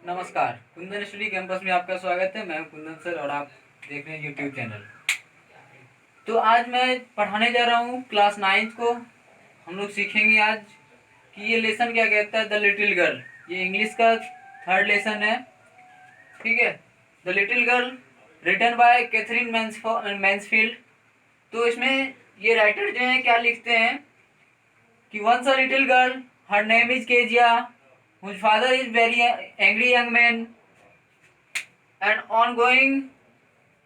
नमस्कार, Kundan study campus में आपका स्वागत है। मैं हूं कुंदन सर और आप देख रहे हैं यूट्यूब चैनल। तो आज मैं पढ़ाने जा रहा हूं क्लास 9th को। हम लोग सीखेंगे आज कि ये लेसन क्या कहता है, द लिटिल गर्ल। ये इंग्लिश का थर्ड लेसन है, ठीक है। The little girl written by Katherine Mansfield. तो इसमें ये राइटर जो है क्या लिखते हैं कि once a little girl, her name is Kezia, whose father is very angry young man and on going.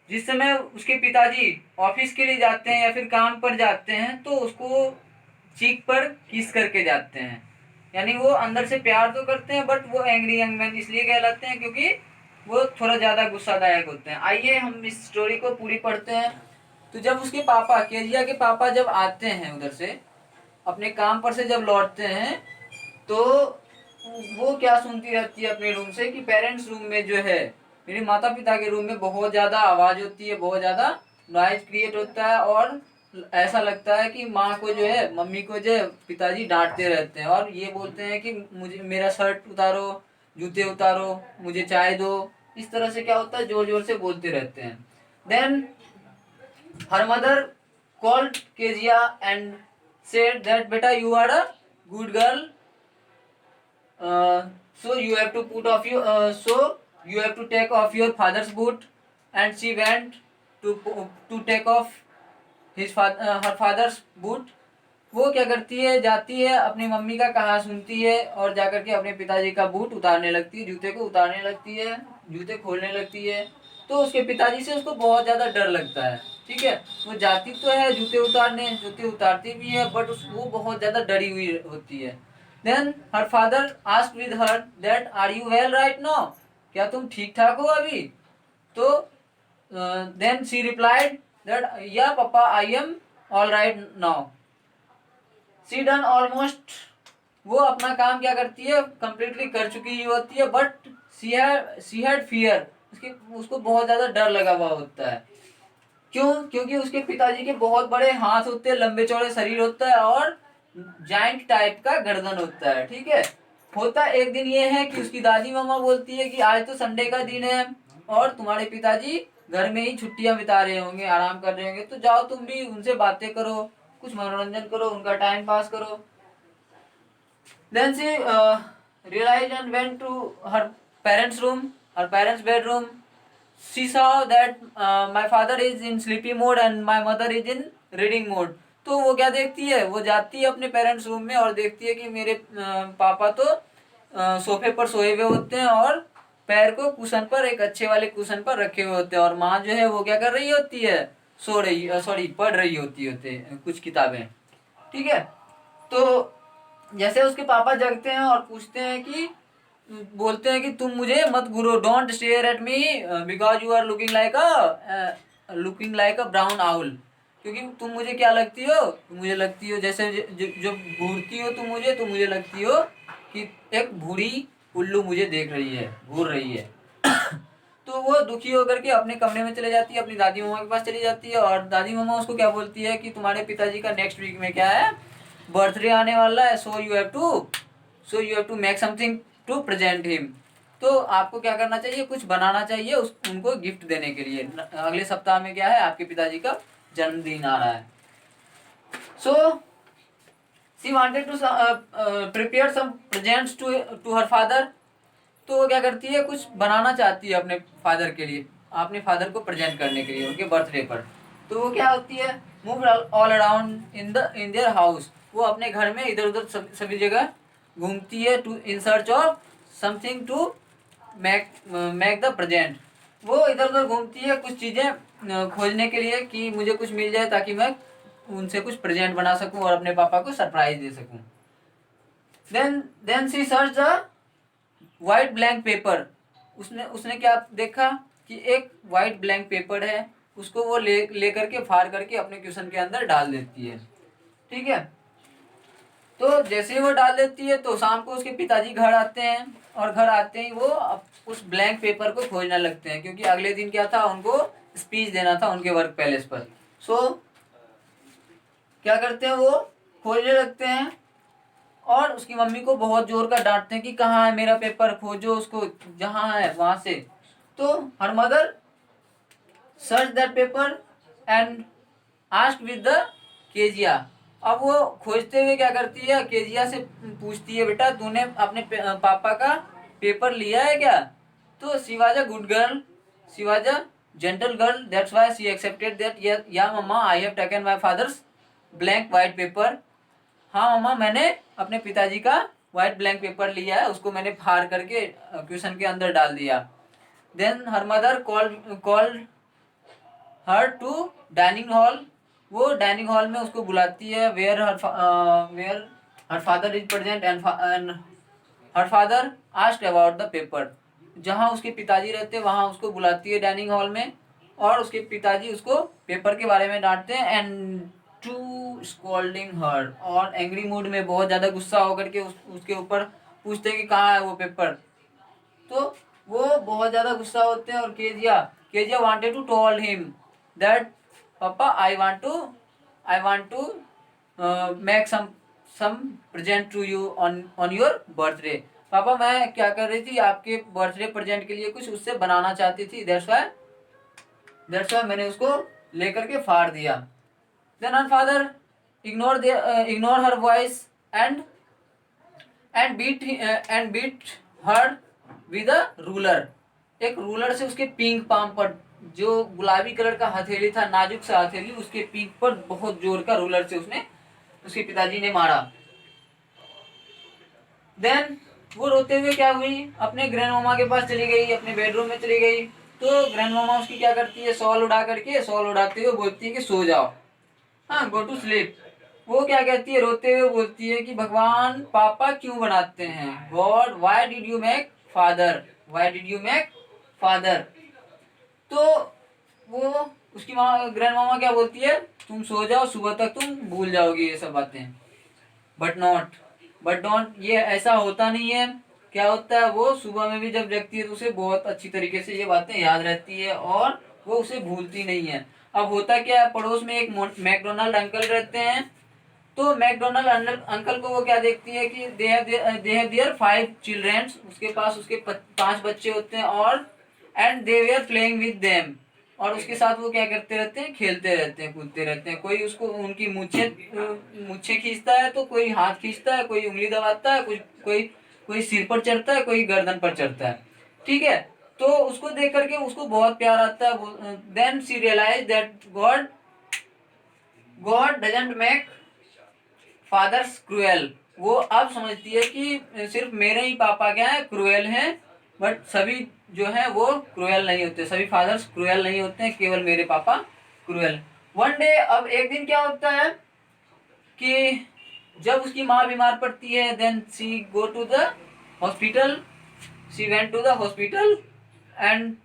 जिस समय उसके पिताजी ऑफिस के लिए जाते हैं या फिर काम पर जाते हैं तो उसको चीक पर किस करके जाते हैं, यानी वो अंदर से प्यार तो करते हैं बट वो एंग्री यंग मैन इसलिए कहलाते हैं क्योंकि वो थोड़ा ज़्यादा गुस्सादायक होते हैं। आइए हम इस स्टोरी को पूरी पढ़ते हैं। तो जब उसके पापा, केजिया के पापा जब आते हैं उधर से अपने काम पर से जब लौटते हैं तो वो क्या सुनती रहती है अपने रूम से कि पेरेंट्स रूम में जो है, मेरे माता पिता के रूम में बहुत ज़्यादा आवाज़ होती है, बहुत ज़्यादा नॉइज क्रिएट होता है और ऐसा लगता है कि माँ को जो है, मम्मी को जो है पिताजी डांटते रहते हैं और ये बोलते हैं कि मुझे मेरा शर्ट उतारो, जूते उतारो, मुझे चाय दो। इस तरह से क्या होता है, जोर जोर से बोलते रहते हैं। Then her mother called Kezia and said that beta you are a good girl, so you have to put off your so you have to take off your father's boot. And she went to take off her father's boot. वो क्या करती है, जाती है अपनी mummy का कहा सुनती है और जाकर के अपने पिताजी का बूट उतारने लगती है, जूते को उतारने लगती है, जूते खोलने लगती है। तो उसके पिताजी से उसको बहुत ज़्यादा डर लगता है, ठीक है। वो जाती तो है जूते उतारने, जूते उतारती भी है बट वो बहुत ज़्यादा डरी हुई होती है। Then her father asked with her that are you well right now, क्या तुम ठीक ठाक हो अभी? तो then she replied that yeah papa I am all right now. She done almost, वो अपना काम क्या करती है, कंप्लीटली कर चुकी होती है बट सी हैड फियर, उसको बहुत ज़्यादा डर लगा हुआ होता है। क्यों? क्योंकि उसके पिताजी के बहुत बड़े हाथ होते हैं, लंबे चौड़े शरीर होता है और जाइंट टाइप का गर्दन होता है, ठीक है। होता एक दिन ये है कि उसकी दादी मामा बोलती है कि आज तो संडे का दिन है और तुम्हारे पिताजी घर में ही छुट्टियां बिता रहे होंगे, आराम कर रहे होंगे, तो जाओ तुम भी उनसे बातें करो, कुछ मनोरंजन करो, उनका टाइम पास करो। Then she realized and went to her parents' room, her parents' bedroom. She saw that my father is in sleepy mode and my mother is in reading mode. तो वो क्या देखती है, वो जाती है अपने पेरेंट्स रूम में और देखती है कि मेरे पापा तो सोफे पर सोए हुए होते हैं और पैर को कुशन पर, एक अच्छे वाले कुशन पर रखे हुए होते हैं और माँ जो है वो क्या कर रही होती है, पढ़ रही होती है कुछ किताबें, ठीक है। तो जैसे उसके पापा जगते हैं और पूछते हैं कि, बोलते हैं कि तुम मुझे मत घूरो, don't stare at me because you are looking like a brown owl, क्योंकि तुम मुझे क्या लगती हो, मुझे लगती हो जैसे जो घूरती हो तुम मुझे, तो मुझे लगती हो कि एक बूढ़ी उल्लू मुझे देख रही है, घूर रही है। तो वो दुखी होकर के अपने कमरे में चले जाती है, अपनी दादी मामा के पास चली जाती है और दादी मामा उसको क्या बोलती है कि तुम्हारे पिताजी का नेक्स्ट वीक में क्या है, बर्थडे आने वाला है, so you have to make something to present him. तो आपको क्या करना चाहिए, कुछ बनाना चाहिए उनको गिफ्ट देने के लिए। अगले सप्ताह में क्या है, आपके पिताजी का जन्मदिन आ रहा है। So she wanted to prepare some presents to her father. तो वो क्या करती है, कुछ बनाना चाहती है अपने फादर के लिए, अपने फादर को प्रेजेंट करने के लिए उनके बर्थडे पर। तो वो क्या होती है, move all around in their house. वो अपने घर में इधर उधर सभी जगह घूमती है, to in search of something to make the present. वो इधर उधर घूमती है कुछ चीज़ें खोजने के लिए कि मुझे कुछ मिल जाए ताकि मैं उनसे कुछ प्रेजेंट बना सकूं और अपने पापा को सरप्राइज दे सकूं। Then she search the white blank paper. उसने उसने क्या देखा कि एक वाइट ब्लैंक पेपर है, उसको वो ले करके फाड़ करके अपने क्वेश्चन के अंदर डाल देती है, ठीक है। तो जैसे ही वो डाल देती है तो शाम को उसके पिताजी घर आते हैं और घर आते ही वो उस ब्लैंक पेपर को खोजना लगते हैं क्योंकि अगले दिन क्या था, उनको स्पीच देना था उनके वर्क पैलेस पर। सो क्या करते हैं, वो खोजने लगते हैं और उसकी मम्मी को बहुत जोर का डांटते हैं कि कहाँ है मेरा पेपर, खोजो उसको, जहाँ है वहां से। तो her mother search that paper and ask with the Kezia. अब वो खोजते हुए क्या करती है, केजिया से पूछती है, बेटा तूने अपने पापा का पेपर लिया है क्या? तो she was a good girl, she was a gentle girl, that's why she accepted that या mama I have taken my father's blank white paper. हाँ मम्मा, मैंने अपने पिताजी का व्हाइट ब्लैंक पेपर लिया है, उसको मैंने फाड़ करके क्वेश्चन के अंदर डाल दिया। Then her mother called her to dining hall. वो डाइनिंग हॉल में उसको बुलाती है, where her father is present and her father asked about the paper. जहाँ उसके पिताजी रहते हैं वहाँ उसको बुलाती है डाइनिंग हॉल में, और उसके पिताजी उसको पेपर के बारे में डांटते हैं एंड टू स्कॉल्डिंग हर, और एंग्री मूड में बहुत ज़्यादा गुस्सा होकर के उसके ऊपर पूछते हैं कि कहाँ है वो पेपर। तो वो बहुत ज़्यादा गुस्सा होते हैं, और Kezia wanted to told him that papa I want to make some present to you on your birthday. Papa मैं क्या कर रही थी, आपके बर्थडे प्रेजेंट के लिए कुछ उससे बनाना चाहती थी, दैट्स वाई मैंने उसको लेकर के फाड़ दिया। Then her father ignore her voice and beat her with a ruler. एक रूलर से उसके पिंक पाम पर, जो गुलाबी कलर का हथेली था, नाजुक सा हथेली, उसके पिंक पर बहुत जोर का रूलर से उसके पिताजी ने मारा। देन वो रोते हुए क्या हुई, अपने ग्रैंड मामा के पास चली गई, अपने बेडरूम में चली गई। तो ग्रैंड मामा उसकी क्या करती है, शॉल उड़ाते हुए बोलती है कि सो जाओ, हाँ गो टू स्लीप। वो क्या कहती है, रोते हुए बोलती है कि भगवान पापा क्यों बनाते हैं, God why did you make father. तो वो उसकी माँ ग्रैंड मामा क्या बोलती है, तुम सो जाओ, सुबह तक तुम भूल जाओगी ये सब बातें। बट नॉट बट डोंट, ये ऐसा होता नहीं है। क्या होता है, वो सुबह में भी जब जगती है तो उसे बहुत अच्छी तरीके से ये बातें याद रहती है और वो उसे भूलती नहीं है। अब होता क्या है, पड़ोस में एक मैकडोनाल्ड अंकल रहते हैं। तो मैकडोनाल्ड अंकल को वो क्या देखती है कि दे हैव देयर 5 चिल्ड्रंस, उसके पास उसके 5 बच्चे होते हैं, और and they were playing with them, और उसके साथ वो क्या करते रहते हैं, खेलते रहते हैं, कूदते रहते हैं। कोई उसको उनकी मूछे खींचता है, तो कोई हाथ खींचता है, कोई उंगली दबाता है, कोई कोई सिर पर चढ़ता है, कोई गर्दन पर चढ़ता है। ठीक है, तो उसको देख करके उसको बहुत प्यार आता है। Then she realise that God doesn't make fathers cruel. वो अब समझती है कि सिर्फ मेरे ही पापा क्या है, क्रूएल हैं, बट सभी जो है वो क्रूएल नहीं होते, सभी फादर्स क्रूएल नहीं होते हैं, केवल मेरे पापा क्रूएल। वन डे, अब एक दिन क्या होता है कि जब उसकी माँ बीमार पड़ती है, then she go to the hospital, she went to the hospital and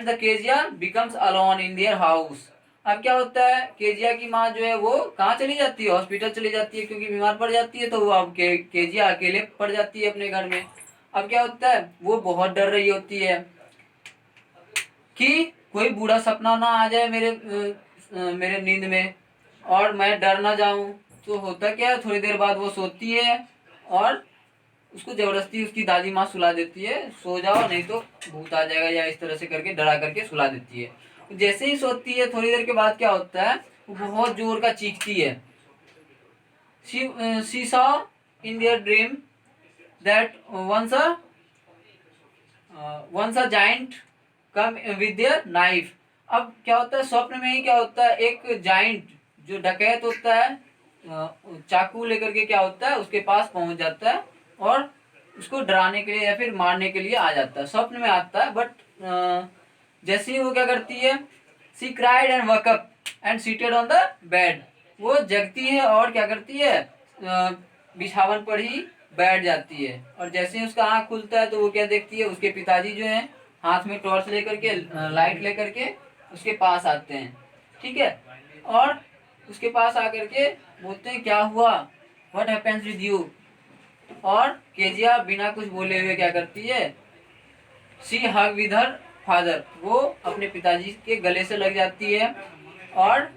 the Kezia becomes alone in their house. अब क्या होता है, केजिया की माँ जो है वो कहाँ चली जाती है, हॉस्पिटल चली जाती है, क्योंकि बीमार पड़ जाती है। तो वो अब केजिया अकेले पड़ जाती है अपने घर में। अब क्या होता है, वो बहुत डर रही होती है कि कोई बुरा सपना ना आ जाए मेरे नींद में, और मैं डर ना जाऊं। तो होता क्या है, थोड़ी देर बाद वो सोती है, और उसको जबरदस्ती उसकी दादी माँ सुला देती है, सो जाओ नहीं तो भूत आ जाएगा, या इस तरह से करके डरा करके सुला देती है। जैसे ही सोती है, थोड़ी देर के बाद क्या होता है, वो बहुत जोर का चीखती है। She saw in their dream that once a giant come with their knife। अब क्या होता है, स्वप्न में ही क्या होता है, एक जाइंट जो डकैत होता है चाकू लेकर के क्या होता है, उसके पास पहुंच जाता है और उसको डराने के लिए या फिर मारने के लिए आ जाता है, स्वप्न में आता है। बट जैसे ही वो क्या करती है, सी क्राइड एंड वक up and seated on the bed. वो जगती है और क्या करती है, बिछावन पर ही बैठ जाती है, और जैसे ही उसका आँख खुलता है तो वो क्या देखती है, उसके पिताजी जो हैं हाथ में टॉर्च लेकर के, लाइट लेकर के उसके पास आते हैं। ठीक है, और उसके पास आकर के बोलते हैं क्या हुआ, व्हाट हैपेंस विद यू। और केजिया बिना कुछ बोले हुए क्या करती है, सी हग विद हर फादर, वो अपने पिताजी के गले से लग जाती है। और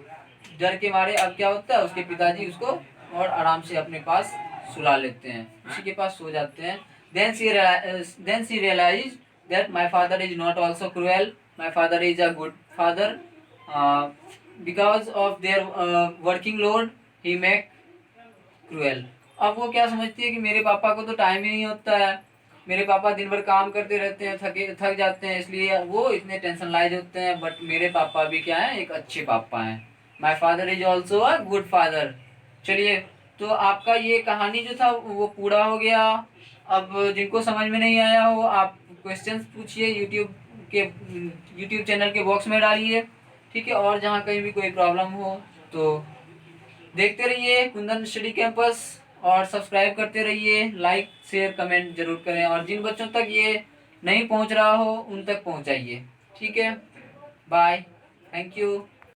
डर के मारे अब क्या होता है, उसके पिताजी उसको और आराम से अपने पास सुला लेते हैं, उसी के पास सो जाते हैं। then she realized that my father is not also cruel, my father is a good father, uh, because of their working load he make cruel। अब वो क्या समझती है कि मेरे पापा को तो टाइम ही नहीं होता है, मेरे पापा दिन भर काम करते रहते हैं, थक जाते हैं, इसलिए वो इतने टेंशन लाइज होते हैं, बट मेरे पापा भी क्या है, एक अच्छे पापा हैं। My father is also a good father. चलिए, तो आपका ये कहानी जो था वो पूरा हो गया। अब जिनको समझ में नहीं आया हो, आप क्वेश्चंस पूछिए, यूट्यूब चैनल के बॉक्स में डालिए, ठीक है। और जहाँ कहीं भी कोई प्रॉब्लम हो तो देखते रहिए कुंदन स्टडी कैंपस, और सब्सक्राइब करते रहिए, लाइक शेयर कमेंट जरूर करें, और जिन बच्चों तक ये नहीं पहुंच रहा हो उन तक पहुंचाइए, ठीक है। Bye, thank you.